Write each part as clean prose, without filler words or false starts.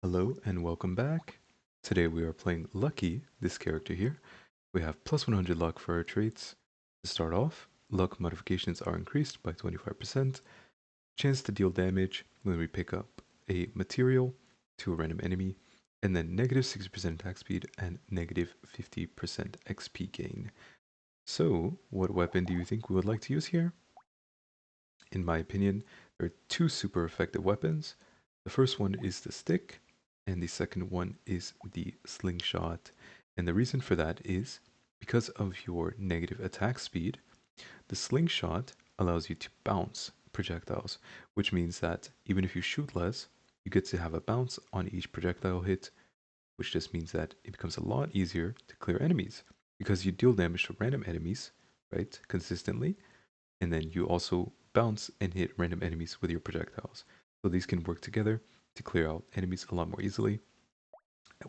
Hello and welcome back. Today we are playing Lucky, this character here. We have plus 100 luck for our traits. To start off, luck modifications are increased by 25%, chance to deal damage when we pick up a material to a random enemy, and then negative 60% attack speed and negative 50% XP gain. So, what weapon do you think we would like to use here? In my opinion, there are two super effective weapons. The first one is the stick, and the second one is the slingshot. And the reason for that is because of your negative attack speed, the slingshot allows you to bounce projectiles, which means that even if you shoot less, you get to have a bounce on each projectile hit, which just means that it becomes a lot easier to clear enemies because you deal damage to random enemies, right, consistently, and then you also bounce and hit random enemies with your projectiles. So these can work together to clear out enemies a lot more easily.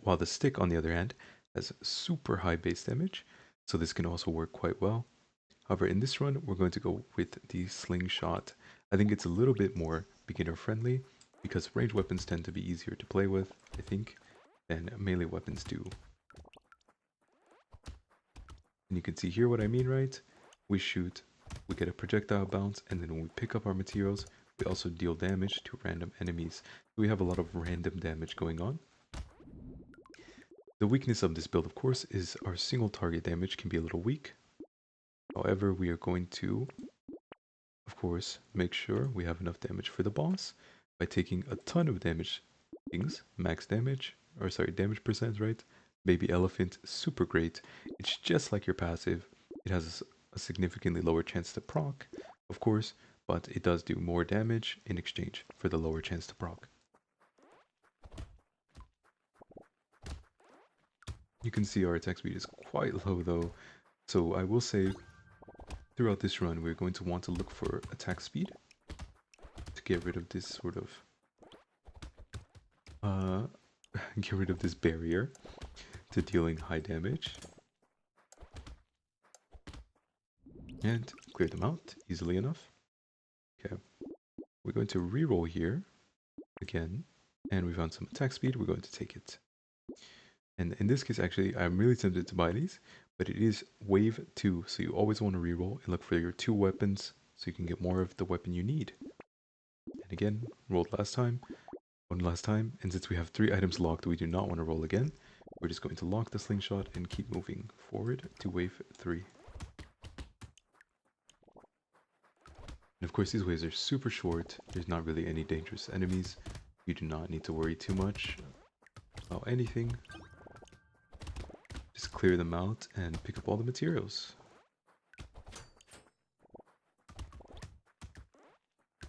While the stick, on the other hand, has super high base damage, so this can also work quite well. However, in this run, we're going to go with the slingshot. I think it's a little bit more beginner friendly because ranged weapons tend to be easier to play with, I think, than melee weapons do. And you can see here what I mean, right? We shoot, we get a projectile bounce, and then when we pick up our materials, we also deal damage to random enemies. So we have a lot of random damage going on. The weakness of this build, of course, is our single target damage can be a little weak. However, we are going to, of course, make sure we have enough damage for the boss by taking a ton of damage things, max damage, or sorry, damage percent, right? Baby Elephant, super great. It's just like your passive. It has a significantly lower chance to proc, of course, but it does do more damage in exchange for the lower chance to proc. You can see our attack speed is quite low though, so I will say throughout this run we're going to want to look for attack speed to get rid of this sort of get rid of this barrier to dealing high damage. And clear them out easily enough. Okay, we're going to reroll here again, and we found some attack speed. We're going to take it. And in this case, actually, I'm really tempted to buy these, but it is wave 2, so you always want to reroll and look for your 2 weapons so you can get more of the weapon you need. And again, rolled one last time, and since we have 3 items locked, we do not want to roll again. We're just going to lock the slingshot and keep moving forward to wave 3. And of course, these waves are super short. There's not really any dangerous enemies. You do not need to worry too much about anything. Just clear them out and pick up all the materials.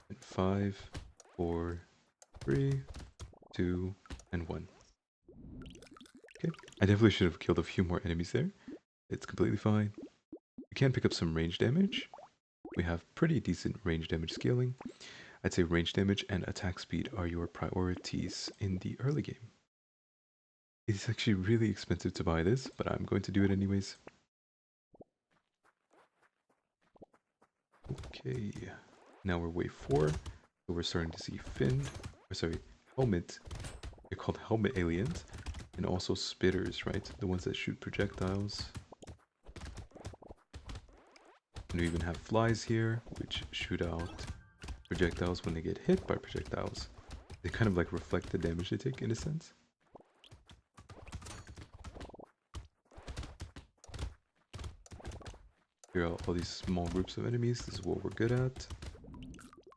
And 5, 4, 3, 2, and 1. Okay, I definitely should have killed a few more enemies there. It's completely fine. We can pick up some range damage. We have pretty decent range damage scaling. I'd say range damage and attack speed are your priorities in the early game. It's actually really expensive to buy this, but I'm going to do it anyways. Okay, now we're wave 4, so we're starting to see helmet. They're called helmet aliens, and also spitters, right? The ones that shoot projectiles. And we even have flies here, which shoot out projectiles when they get hit by projectiles. They kind of like reflect the damage they take in a sense. Clear out all these small groups of enemies. This is what we're good at.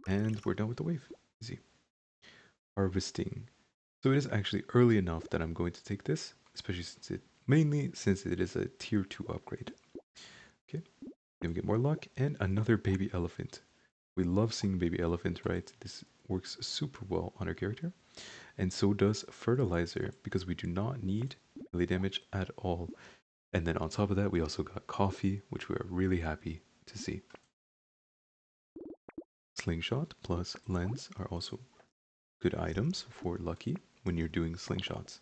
And we're done with the wave. Easy. Harvesting. So it is actually early enough that I'm going to take this, especially mainly since it is a tier 2 upgrade. Okay, then we get more luck and another baby elephant. We love seeing baby elephant, right? This works super well on our character. And so does fertilizer, because we do not need melee damage at all. And then on top of that, we also got coffee, which we are really happy to see. Slingshot plus lens are also good items for lucky when you're doing slingshots.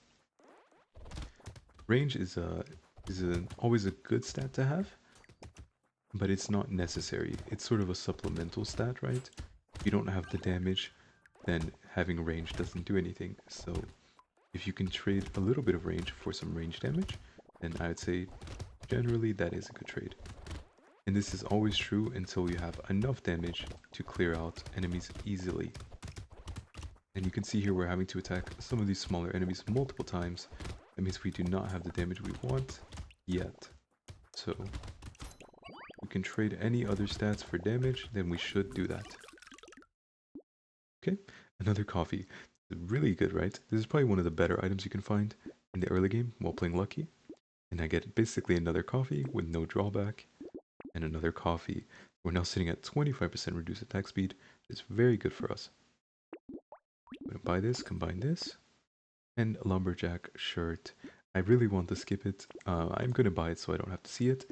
Range is always a good stat to have, but it's not necessary. It's sort of a supplemental stat, right? If you don't have the damage, then having range doesn't do anything. So If you can trade a little bit of range for some range damage, then I would say generally that is a good trade. And this is always true until you have enough damage to clear out enemies easily. And you can see here we're having to attack some of these smaller enemies multiple times. That means we do not have the damage we want yet. So we can trade any other stats for damage, then we should do that. Okay, another coffee. Really good, right? This is probably one of the better items you can find in the early game while playing Lucky. And I get basically another coffee with no drawback. And another coffee. We're now sitting at 25% reduced attack speed. It's very good for us. I'm going to buy this, combine this. And lumberjack shirt. I really want to skip it. I'm going to buy it so I don't have to see it.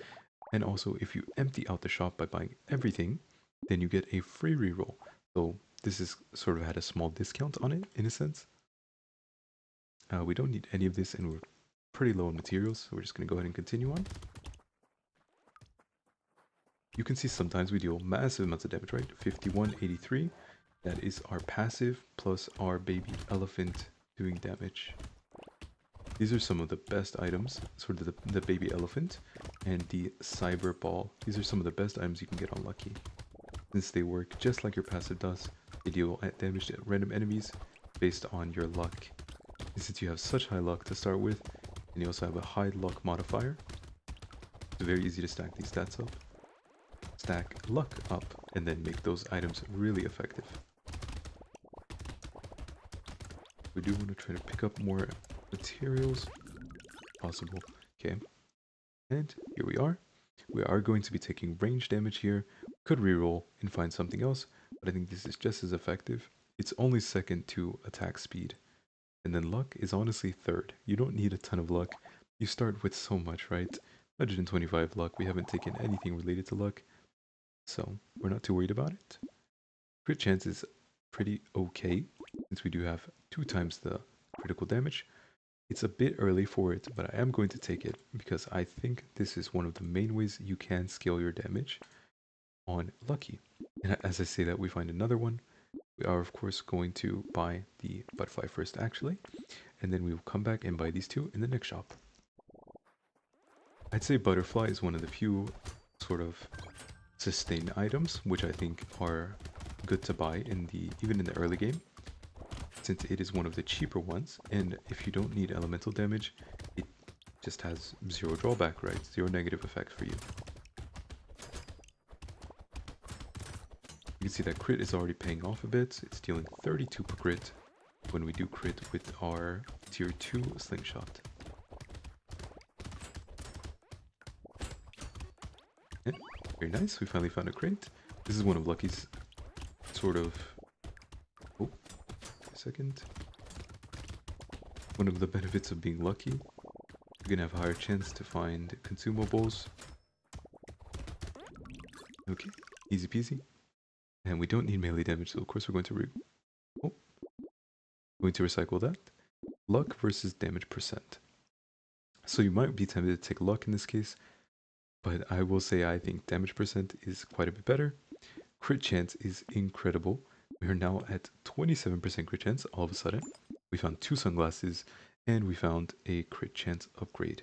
And also, if you empty out the shop by buying everything, then you get a free reroll. So this is sort of had a small discount on it, in a sense. We don't need any of this, and we're pretty low on materials, so we're just going to go ahead and continue on. You can see sometimes we deal massive amounts of damage, right? 5183. That is our passive plus our baby elephant doing damage. These are some of the best items, sort of the baby elephant and the cyber ball. These are some of the best items you can get on Lucky. Since they work just like your passive does, they deal damage to random enemies based on your luck. And since you have such high luck to start with, and you also have a high luck modifier, it's very easy to stack these stats up. Stack luck up, and then make those items really effective. We do want to try to pick up more materials possible. Okay, and here we are. We are going to be taking range damage here. Could reroll and find something else, but I think this is just as effective. It's only second to attack speed. And then luck is honestly third. You don't need a ton of luck. You start with so much, right? 125 luck. We haven't taken anything related to luck, so we're not too worried about it. Crit chance is pretty okay, since we do have 2 times the critical damage. It's a bit early for it, but I am going to take it because I think this is one of the main ways you can scale your damage on Lucky. And as I say that, we find another one. We are, of course, going to buy the butterfly first, actually, and then we will come back and buy these 2 in the next shop. I'd say butterfly is one of the few sort of sustain items, which I think are good to buy even in the early game, since it is one of the cheaper ones, and if you don't need elemental damage, it just has 0 drawback, right? 0 negative effect for you. You can see that crit is already paying off a bit. It's dealing 32 per crit when we do crit with our tier 2 slingshot. Yeah, very nice, we finally found a crate. This is one of Lucky's sort of... Oh, a second. One of the benefits of being lucky. You're gonna have a higher chance to find consumables. Okay, easy peasy. And we don't need melee damage, so of course we're going to recycle that. Luck versus damage percent. So you might be tempted to take luck in this case, but I will say I think damage percent is quite a bit better. Crit chance is incredible. We are now at 27% crit chance all of a sudden. We found 2 sunglasses, and we found a crit chance upgrade.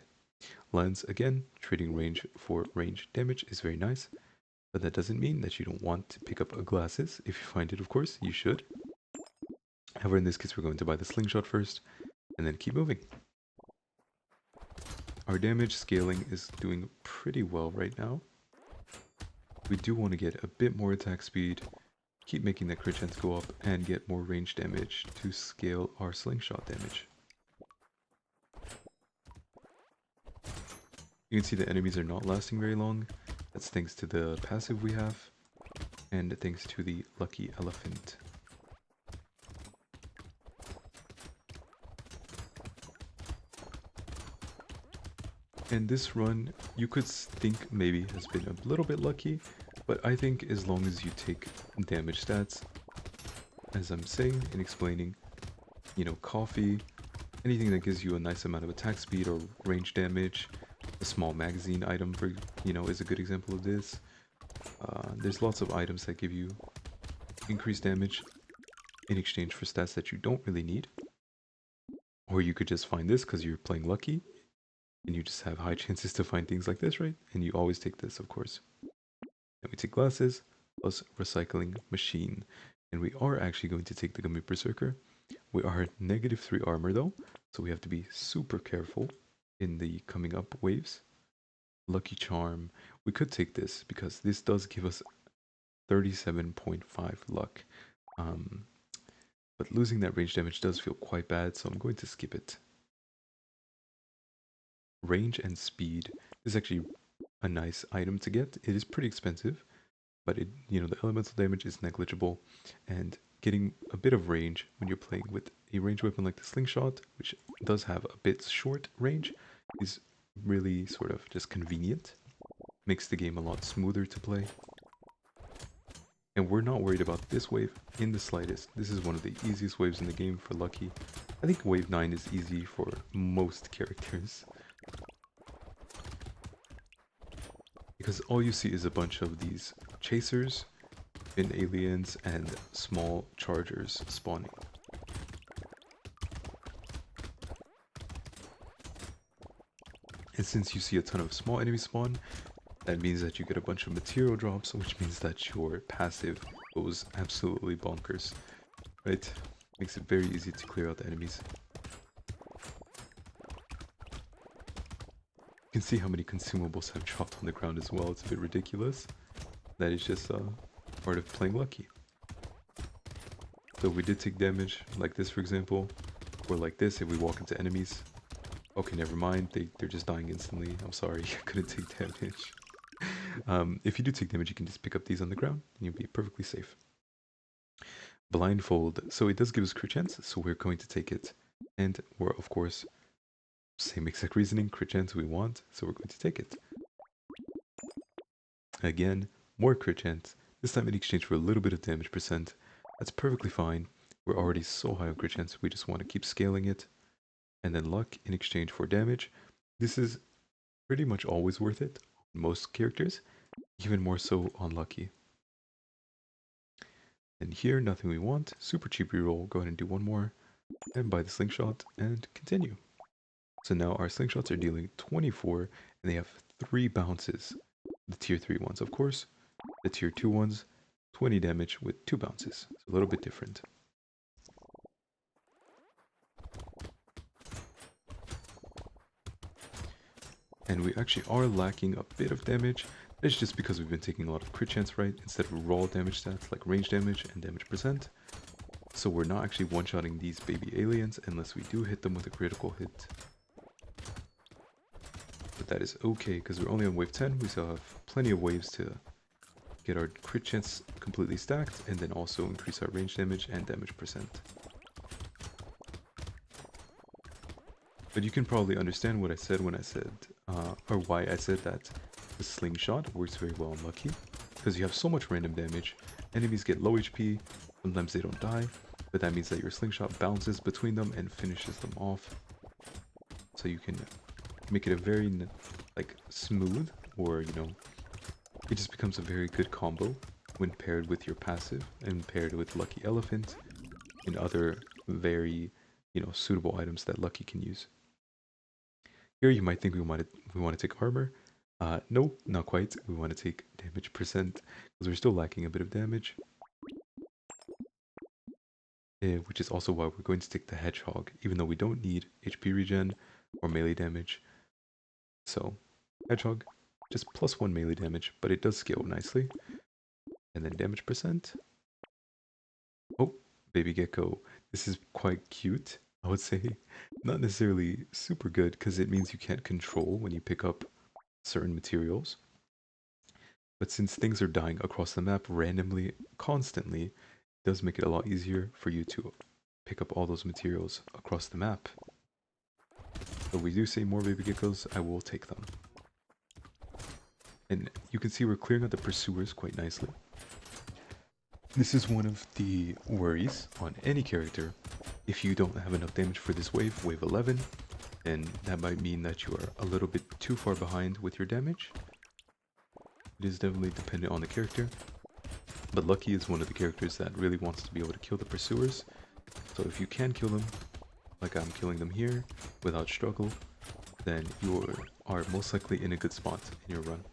Lens, again, trading range for range damage is very nice. But that doesn't mean that you don't want to pick up glasses. If you find it, of course, you should. However, in this case, we're going to buy the slingshot first, and then keep moving. Our damage scaling is doing pretty well right now. We do want to get a bit more attack speed, keep making that crit chance go up, and get more range damage to scale our slingshot damage. You can see the enemies are not lasting very long. That's thanks to the passive we have, and thanks to the lucky elephant. And this run, you could think maybe has been a little bit lucky, but I think as long as you take damage stats, as I'm saying and explaining, you know, coffee, anything that gives you a nice amount of attack speed or range damage, a small magazine item, for is a good example of this. There's lots of items that give you increased damage in exchange for stats that you don't really need. Or you could just find this because you're playing lucky and you just have high chances to find things like this, right? And you always take this, of course. Then we take glasses plus recycling machine. And we are actually going to take the Gummy Berserker. We are -3 armor though, so we have to be super careful in the coming up waves. Lucky Charm. We could take this because this does give us 37.5 luck. Um, but losing that range damage does feel quite bad, so I'm going to skip it. Range and speed is actually a nice item to get. It is pretty expensive, but it, the elemental damage is negligible, and getting a bit of range when you're playing with a ranged weapon like the slingshot, which does have a bit short range, is really sort of just convenient. Makes the game a lot smoother to play. And we're not worried about this wave in the slightest. This is one of the easiest waves in the game for Lucky. I think wave 9 is easy for most characters. Because all you see is a bunch of these chasers, fin aliens, and small chargers spawning. And since you see a ton of small enemies spawn, that means that you get a bunch of material drops, which means that your passive goes absolutely bonkers. Right? Makes it very easy to clear out the enemies. You can see how many consumables have dropped on the ground as well. It's a bit ridiculous. That is just part of playing lucky. So we did take damage, like this for example, or like this if we walk into enemies. Okay, never mind. They're just dying instantly. I'm sorry, I couldn't take damage. If you do take damage, you can just pick up these on the ground and you'll be perfectly safe. Blindfold. So it does give us crit chance, so we're going to take it. And we're, of course, same exact reasoning, crit chance we want, so we're going to take it. Again, more crit chance, this time in exchange for a little bit of damage percent. That's perfectly fine. We're already so high on crit chance, we just want to keep scaling it. And then luck in exchange for damage. This is pretty much always worth it. Most characters, even more so on lucky. And here, nothing we want. Super cheap reroll. Go ahead and do one more. And buy the slingshot and continue. So now our slingshots are dealing 24 and they have 3 bounces. The tier 3 ones, of course. The tier 2 ones, 20 damage with 2 bounces. It's a little bit different. And we actually are lacking a bit of damage. It's just because we've been taking a lot of crit chance, right? Instead of raw damage stats like range damage and damage percent. So we're not actually one-shotting these baby aliens unless we do hit them with a critical hit. But that is okay because we're only on wave 10. We still have plenty of waves to get our crit chance completely stacked and then also increase our range damage and damage percent. But you can probably understand what I said when I said, or why I said that the slingshot works very well on lucky. Because you have so much random damage, enemies get low HP, sometimes they don't die, but that means that your slingshot bounces between them and finishes them off. So you can make it a very, like, smooth, or, it just becomes a very good combo when paired with your passive and paired with Lucky Elephant and other very, suitable items that Lucky can use. Here you might think we want to take armor. No, not quite. We want to take damage percent because we're still lacking a bit of damage. Which is also why we're going to take the hedgehog, even though we don't need HP regen or melee damage. So, hedgehog, just +1 melee damage, but it does scale nicely. And then damage percent. Oh, baby gecko. This is quite cute, I would say. Not necessarily super good, because it means you can't control when you pick up certain materials. But since things are dying across the map randomly, constantly, it does make it a lot easier for you to pick up all those materials across the map. So we do see more baby geckos, I will take them. And you can see we're clearing out the pursuers quite nicely. This is one of the worries on any character. If you don't have enough damage for this wave, wave 11, then that might mean that you are a little bit too far behind with your damage. It is definitely dependent on the character. But Lucky is one of the characters that really wants to be able to kill the pursuers. So if you can kill them, like I'm killing them here without struggle, then you are most likely in a good spot in your run.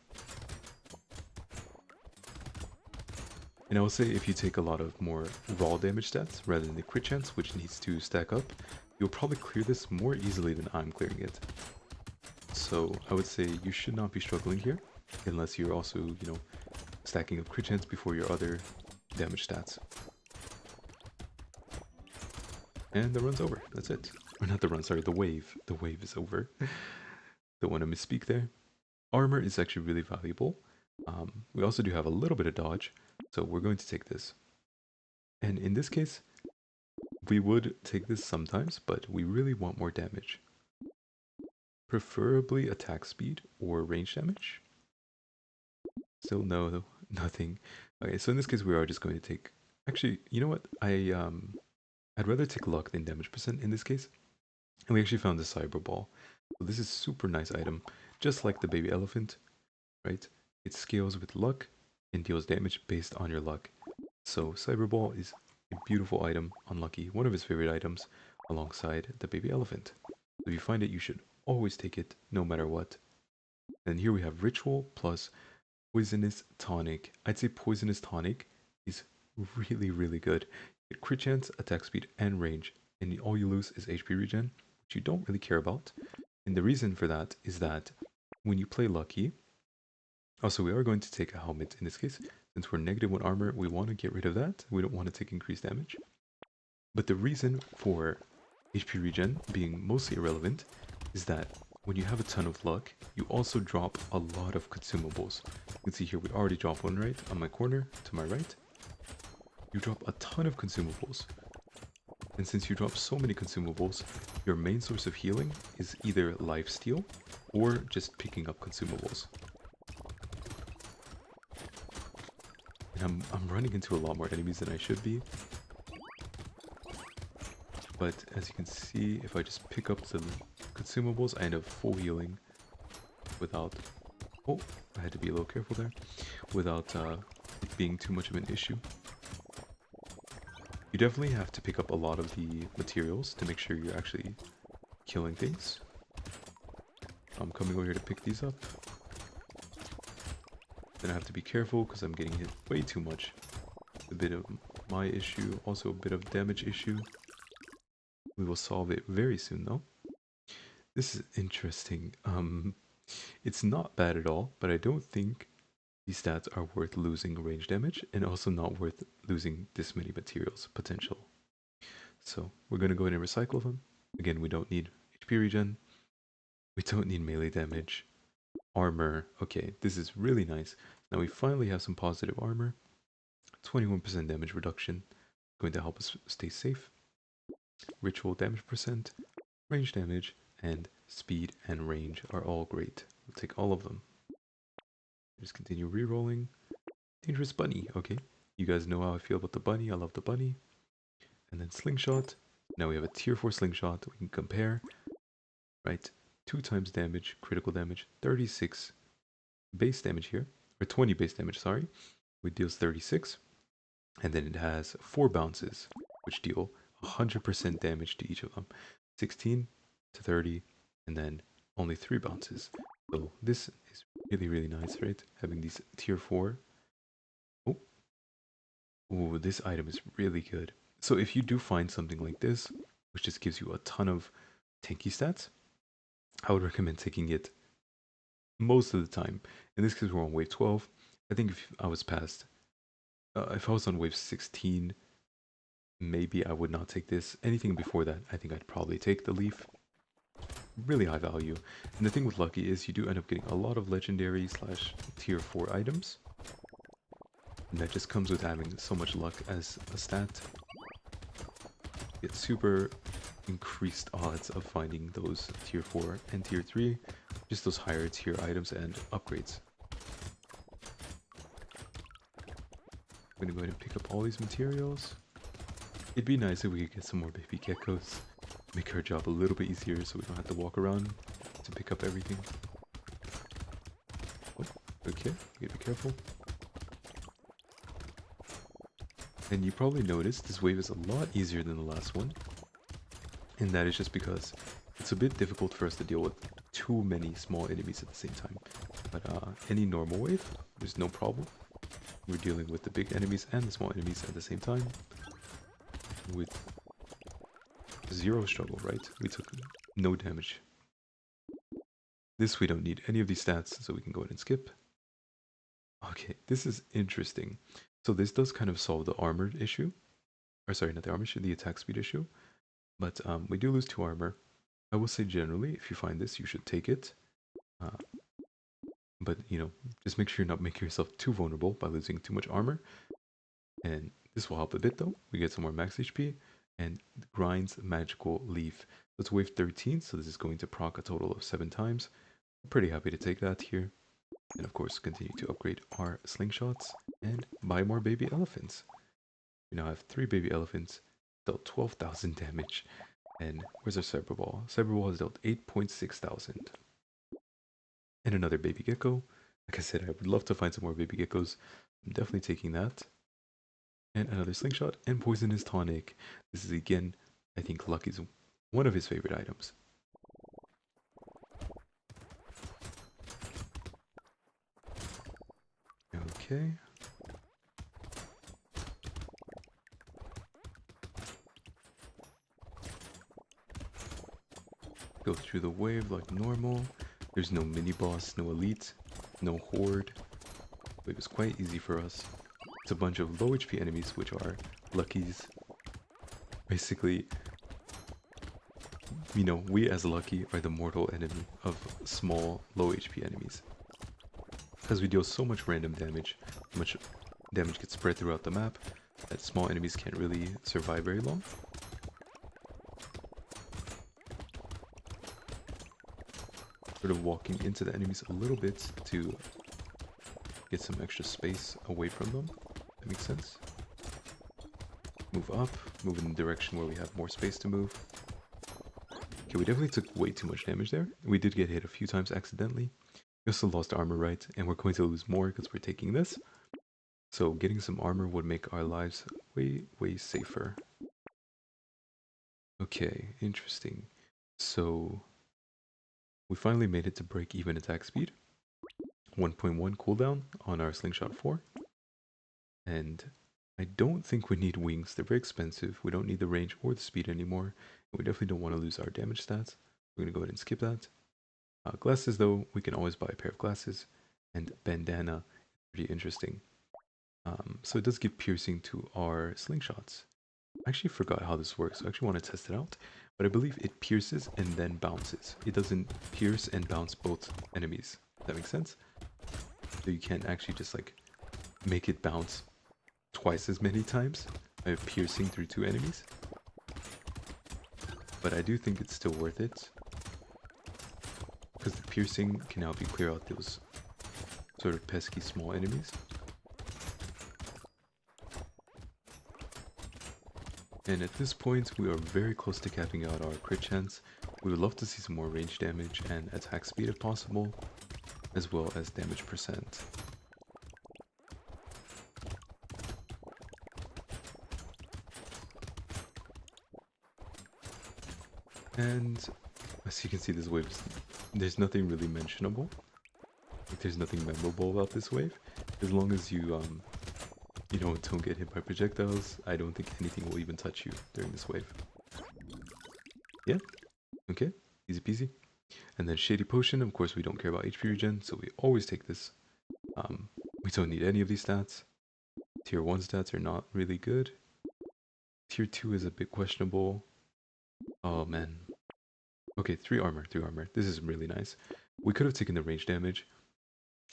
And I will say if you take a lot of more raw damage stats rather than the crit chance, which needs to stack up, you'll probably clear this more easily than I'm clearing it. So I would say you should not be struggling here, unless you're also, you know, stacking up crit chance before your other damage stats. And the run's over, that's it. Or not the run, sorry, the wave. The wave is over. Don't want to misspeak there. Armor is actually really valuable. We also do have a little bit of dodge, so we're going to take this. And in this case, we would take this sometimes, but we really want more damage. Preferably attack speed or range damage. Still no, nothing. Okay, so in this case we are just going to take... Actually, you know what? I'd rather take luck than damage percent in this case. And we actually found the cyber ball. So this is super nice item, just like the baby elephant, right? It scales with luck and deals damage based on your luck. So cyber ball is a beautiful item on Lucky, one of his favorite items, alongside the baby elephant. If you find it, you should always take it, no matter what. And here we have ritual plus poisonous tonic. I'd say poisonous tonic is really, really good. You get crit chance, attack speed, and range, and all you lose is HP regen, which you don't really care about. And the reason for that is that when you play Lucky, also we are going to take a helmet in this case. Since we're -1 armor, we want to get rid of that. We don't want to take increased damage. But the reason for HP regen being mostly irrelevant is that when you have a ton of luck, you also drop a lot of consumables. You can see here we already dropped one right on my corner to my right. You drop a ton of consumables. And since you drop so many consumables, your main source of healing is either lifesteal or just picking up consumables. And I'm running into a lot more enemies than I should be. But as you can see, if I just pick up the consumables, I end up full healing without... Oh, I had to be a little careful there. Without it being too much of an issue. You definitely have to pick up a lot of the materials to make sure you're actually killing things. I'm coming over here to pick these up. Then I have to be careful because I'm getting hit way too much. A bit of my issue, also a bit of damage issue. We will solve it very soon though. This is interesting. It's not bad at all, but I don't think these stats are worth losing range damage and also not worth losing this many materials potential. So we're going to go ahead and recycle them. Again, we don't need HP regen. We don't need melee damage. Armor. Okay, this is really nice. Now we finally have some positive armor. 21% damage reduction. Going to help us stay safe. Ritual damage percent, range damage, and speed and range are all great. We'll take all of them. Just continue re-rolling. Dangerous bunny. Okay, you guys know how I feel about the bunny. I love the bunny. And then slingshot. Now we have a tier 4 slingshot. We can compare. Right, 2 times damage, critical damage, 36 base damage here, or 20 base damage, sorry. It deals 36. And then it has 4 bounces, which deal 100% damage to each of them. 16 to 30, and then only 3 bounces. So this is really, really nice, right? Having these tier 4. Oh. Ooh, this item is really good. So if you do find something like this, which just gives you a ton of tanky stats, I would recommend taking it most of the time. In this case, we're on wave 12. I think if I was past, if I was on wave 16, maybe I would not take this. Anything before that, I think I'd probably take the leaf. Really high value. And the thing with Lucky is you do end up getting a lot of legendary slash tier 4 items. And that just comes with having so much luck as a stat. You get super increased odds of finding those tier 4 and tier 3. Just those higher tier items and upgrades. I'm gonna go ahead and pick up all these materials. It'd be nice if we could get some more baby geckos. Make our job a little bit easier so we don't have to walk around to pick up everything. Oh, okay, you gotta be careful. And you probably noticed this wave is a lot easier than the last one. And that is just because it's a bit difficult for us to deal with too many small enemies at the same time. But any normal wave, there's no problem. We're dealing with the big enemies and the small enemies at the same time with zero struggle, right? We took no damage. This we don't need any of these stats, so we can go ahead and skip. Okay, this is interesting. So this does kind of solve the armored issue. Or sorry, not the armor issue, the attack speed issue. But we do lose 2 armor. I will say generally, if you find this, you should take it. Uh, but, you know, just make sure you're not making yourself too vulnerable by losing too much armor. And this will help a bit though. We get some more max HP. And Grind's Magical Leaf. That's wave 13, so this is going to proc a total of 7 times. I'm pretty happy to take that here. And of course, continue to upgrade our slingshots and buy more baby elephants. We now have 3 baby elephants, dealt 12,000 damage. And where's our Cyberball? Cyberball has dealt 8,600. And another baby gecko. Like I said, I would love to find some more baby geckos. I'm definitely taking that. And another slingshot and poisonous tonic. This is again, I think Lucky's one of his favorite items. Okay. Go through the wave like normal. There's no mini boss, no elite, no horde. Wave is quite easy for us. It's a bunch of low HP enemies, which are Lucky's. Basically, you know, we as Lucky are the mortal enemy of small, low HP enemies. Because we deal so much random damage, much damage gets spread throughout the map, that small enemies can't really survive very long. Sort of walking into the enemies a little bit to get some extra space away from them. That makes sense. Move up, move in the direction where we have more space to move. Okay, we definitely took way too much damage there. We did get hit a few times accidentally. We also lost armor, right? And we're going to lose more because we're taking this. So getting some armor would make our lives way, way safer. Okay, interesting. So we finally made it to break even attack speed. 1.1 cooldown on our Slingshot 4. And I don't think we need wings. They're very expensive. We don't need the range or the speed anymore. We definitely don't want to lose our damage stats. We're going to go ahead and skip that. Glasses, though, we can always buy a pair of glasses. And bandana, pretty interesting. So it does give piercing to our slingshots. I actually forgot how this works. So I actually want to test it out. But I believe it pierces and then bounces. It doesn't pierce and bounce both enemies. Does that make sense? So you can't actually just like make it bounce twice as many times by piercing through 2 enemies. But I do think it's still worth it. Because the piercing can help you clear out those sort of pesky small enemies. And at this point, we are very close to capping out our crit chance. We would love to see some more range damage and attack speed if possible, as well as damage percent. And as you can see, this wave, there's nothing really mentionable. Like, there's nothing memorable about this wave. As long as you, you know, don't get hit by projectiles, I don't think anything will even touch you during this wave. Yeah, okay, easy peasy. And then Shady Potion, of course we don't care about HP regen, so we always take this. We don't need any of these stats. Tier 1 stats are not really good. Tier 2 is a bit questionable. Oh man. Okay, 3 armor, 3 armor. This is really nice. We could have taken the range damage,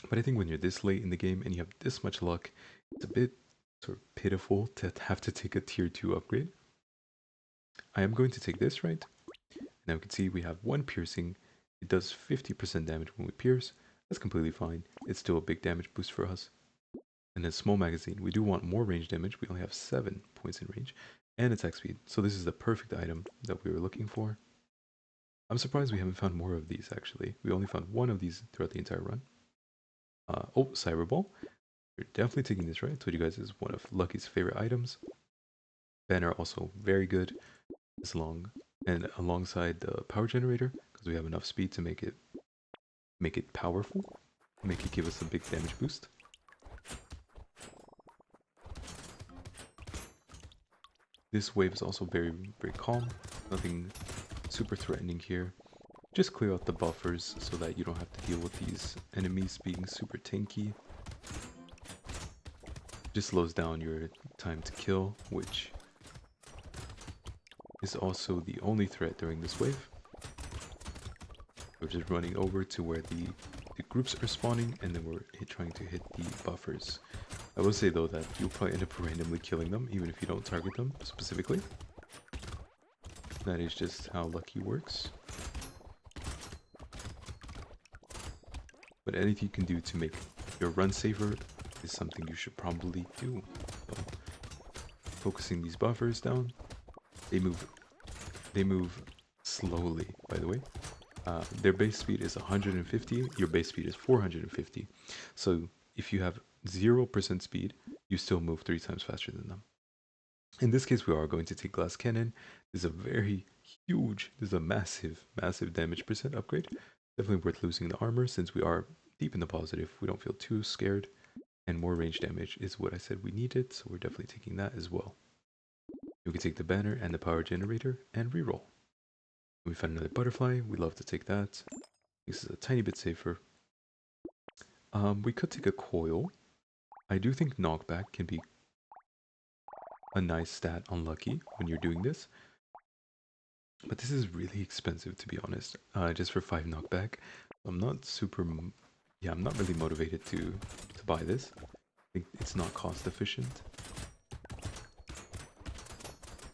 but I think when you're this late in the game and you have this much luck, it's a bit sort of pitiful to have to take a tier 2 upgrade. I am going to take this, right? Now we can see we have 1 piercing. It does 50% damage when we pierce. That's completely fine. It's still a big damage boost for us. And then small magazine. We do want more range damage. We only have 7 points in range. And attack speed. So this is the perfect item that we were looking for. I'm surprised we haven't found more of these, actually. We only found 1 of these throughout the entire run. Oh, Cyberball. We're definitely taking this, right? I told you guys it's one of Lucky's favorite items. Banner also very good. This long and alongside the power generator, because we have enough speed to make it powerful, make it give us a big damage boost. This wave is also very, very calm. Nothing super threatening here. Just clear out the buffers so that you don't have to deal with these enemies being super tanky. Just slows down your time to kill, which is also the only threat during this wave. We're just running over to where the groups are spawning, and then we're trying to hit the buffers. I will say though that you'll probably end up randomly killing them, even if you don't target them specifically. That is just how lucky works. But anything you can do to make your run safer is something you should probably do. So, focusing these buffers down, they move slowly, by the way. Their base speed is 150, your base speed is 450. So if you have 0% speed, you still move 3 times faster than them. In this case, we are going to take Glass Cannon. This is a very huge, this is a massive, massive damage percent upgrade. Definitely worth losing the armor since we are deep in the positive. We don't feel too scared. And more range damage is what I said we needed, so we're definitely taking that as well. We can take the banner and the power generator and reroll. We found another butterfly. We love to take that. This is a tiny bit safer. We could take a coil. I do think knockback can be a nice stat on Lucky when you're doing this. But this is really expensive, to be honest. Just for 5 knockback. I'm not super... Yeah, I'm not really motivated to buy this. I think it's not cost efficient.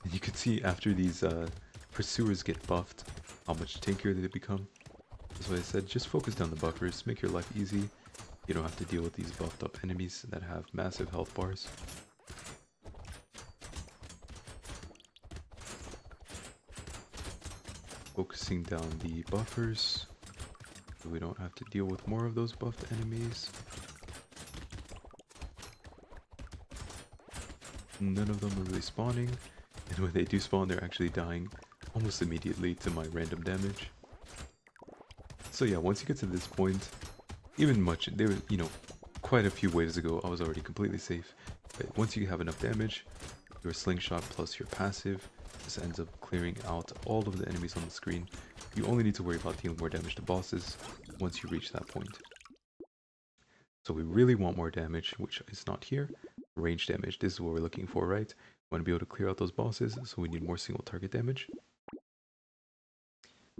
And you can see after these pursuers get buffed, how much tankier they become. That's why I said just focus down the buffers, make your life easy. You don't have to deal with these buffed up enemies that have massive health bars. Focusing down the buffers, so we don't have to deal with more of those buffed enemies. None of them are really spawning, and when they do spawn, they're actually dying almost immediately to my random damage. So yeah, once you get to this point, there were, quite a few waves ago, I was already completely safe. But once you have enough damage, your slingshot plus your passive just ends up clearing out all of the enemies on the screen. You only need to worry about dealing more damage to bosses once you reach that point. So we really want more damage, which is not here. Range damage, this is what we're looking for, right? We want to be able to clear out those bosses, so we need more single target damage.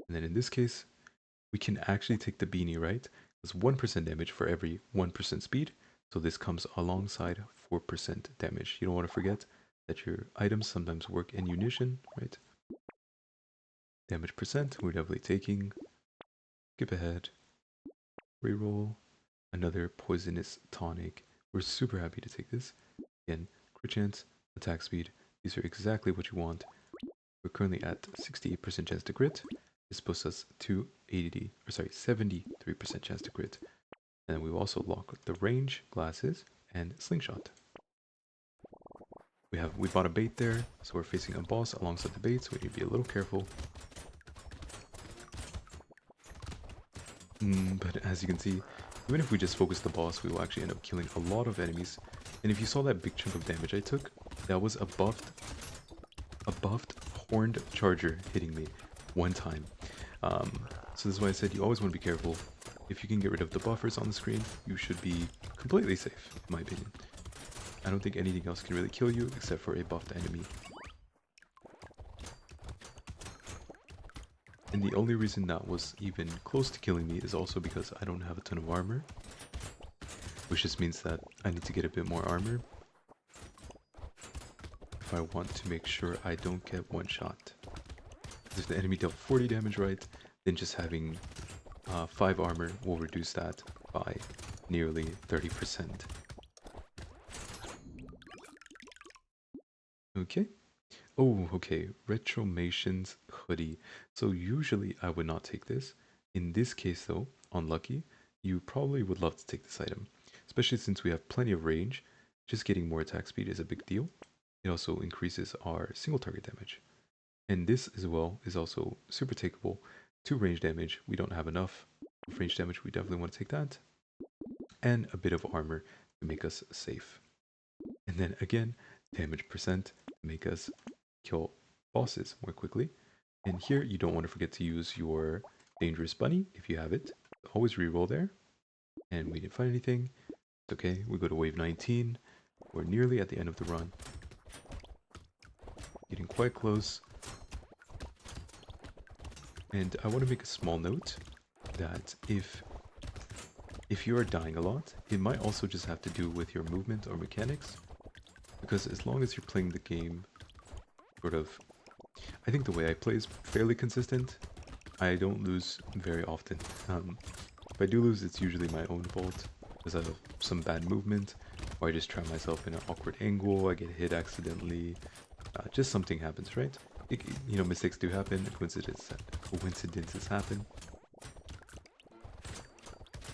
And then in this case, we can actually take the beanie, right? It's 1% damage for every 1% speed. So this comes alongside 4% damage. You don't want to forget that your items sometimes work in unison, right? Damage percent, we're definitely taking. Skip ahead. Reroll. Another poisonous tonic. We're super happy to take this. Again, crit chance, attack speed. These are exactly what you want. We're currently at 68% chance to crit. This puts us to 73% chance to crit. And then we also lock the range, glasses, and slingshot. We bought a bait there, so we're facing a boss alongside the bait, so we need to be a little careful. But as you can see, even if we just focus the boss, we will actually end up killing a lot of enemies. And if you saw that big chunk of damage I took, that was a buffed horned charger hitting me one time. So this is why I said you always want to be careful. If you can get rid of the buffers on the screen, you should be completely safe, in my opinion. I don't think anything else can really kill you except for a buffed enemy. And the only reason that was even close to killing me is also because I don't have a ton of armor. Which just means that I need to get a bit more armor if I want to make sure I don't get one shot. If the enemy dealt 40 damage, right, then just having 5 armor will reduce that by nearly 30%. Okay. Oh, okay. Retromation's hoodie. So usually I would not take this. In this case though, on Lucky, you probably would love to take this item. Especially since we have plenty of range, just getting more attack speed is a big deal. It also increases our single target damage. And this as well is also super takeable. 2 range damage, we don't have enough. Range damage, we definitely want to take that. And a bit of armor to make us safe. And then again, damage percent to make us kill bosses more quickly. And here you don't want to forget to use your dangerous bunny if you have it. Always reroll there. And we didn't find anything. It's okay. We go to wave 19. We're nearly at the end of the run. Getting quite close. And I want to make a small note that if you are dying a lot, it might also just have to do with your movement or mechanics. Because as long as you're playing the game sort of, I think the way I play is fairly consistent. I don't lose very often. If I do lose, it's usually my own fault because of some bad movement, or I just try myself in an awkward angle, I get hit accidentally, just something happens, right? Mistakes do happen, coincidences happen,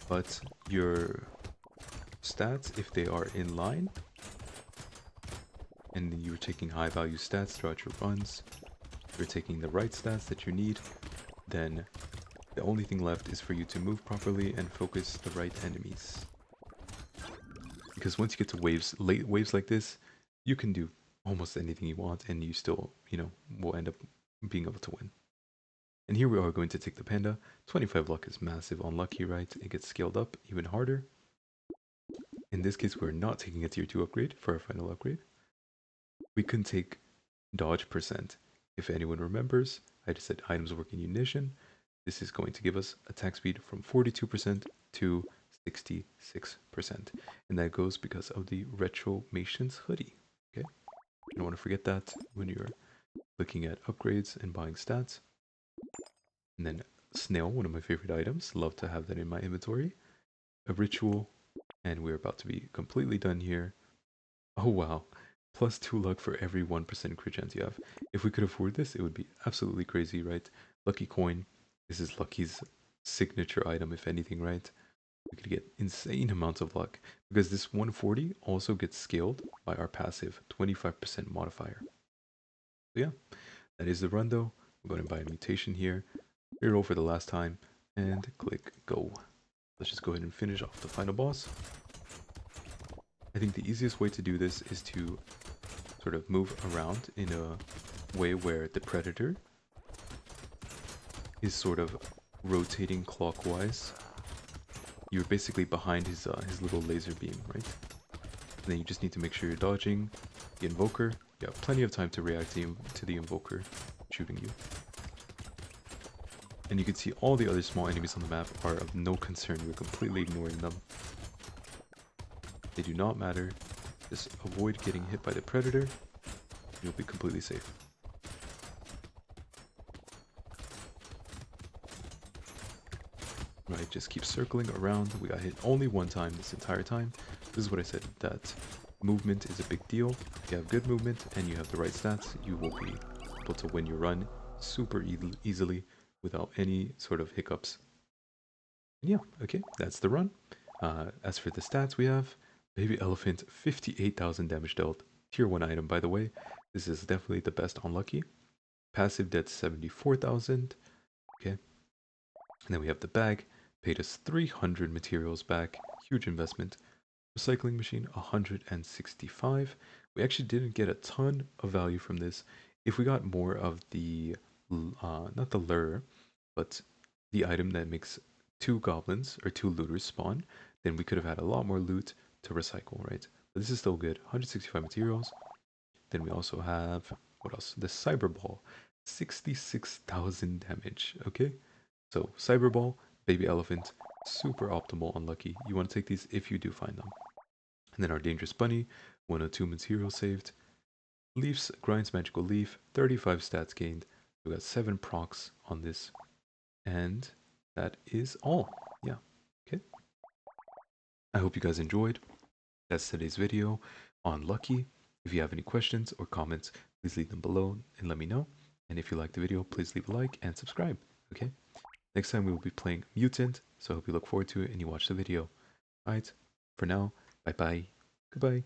but your stats, if they are in line, and you're taking high value stats throughout your runs, you're taking the right stats that you need, then the only thing left is for you to move properly and focus the right enemies. Because once you get to late waves like this, you can do almost anything you want and you still, will end up being able to win. And here we are going to take the panda. 25 luck is massive on lucky, right? It gets scaled up even harder. In this case, we're not taking a tier 2 upgrade for our final upgrade. We can take dodge percent. If anyone remembers, I just said items working unison. This is going to give us attack speed from 42% to 66%. And that goes because of the Retromations hoodie. Okay? You don't want to forget that when you're looking at upgrades and buying stats. And then snail, one of my favorite items. Love to have that in my inventory. A ritual, and we're about to be completely done here. Oh wow. Plus 2 luck for every 1% crit chance you have. If we could afford this, it would be absolutely crazy, right? Lucky coin. This is Lucky's signature item, if anything, right? We could get insane amounts of luck. Because this 140 also gets scaled by our passive 25% modifier. So yeah, that is the run though. I'm going to buy a mutation here. Reroll for the last time. And click go. Let's just go ahead and finish off the final boss. I think the easiest way to do this is to sort of move around in a way where the predator is sort of rotating clockwise. You're basically behind his little laser beam, right? And then you just need to make sure you're dodging the invoker. You have plenty of time to react to the invoker shooting you. And you can see all the other small enemies on the map are of no concern. We're completely ignoring them. They do not matter. Just avoid getting hit by the predator. You'll be completely safe. Right, just keep circling around. We got hit only one time this entire time. This is what I said, that movement is a big deal. If you have good movement and you have the right stats, you will be able to win your run super easily without any sort of hiccups. And yeah, okay, that's the run. As for the stats we have, Baby Elephant, 58,000 damage dealt. Tier 1 item, by the way. This is definitely the best on Lucky. Passive debt 74,000. Okay. And then we have the bag. Paid us 300 materials back. Huge investment. Recycling machine, 165. We actually didn't get a ton of value from this. If we got more of the, not the lure, but the item that makes 2 goblins or 2 looters spawn, then we could have had a lot more loot to recycle, right? But this is still good. 165 materials. Then we also have, what else? The Cyber Ball, 66,000 damage, okay? So Cyber Ball, Baby Elephant, super optimal on Lucky. You want to take these if you do find them. And then our Dangerous Bunny, 102 materials saved. Leafs, Grinds Magical Leaf, 35 stats gained. We got 7 procs on this. And that is all. Yeah, okay. I hope you guys enjoyed. That's today's video on Lucky. If you have any questions or comments, please leave them below and let me know. And if you liked the video, please leave a like and subscribe, okay? Next time we will be playing Mutant, so I hope you look forward to it and you watch the video. Alright, for now, bye-bye. Goodbye.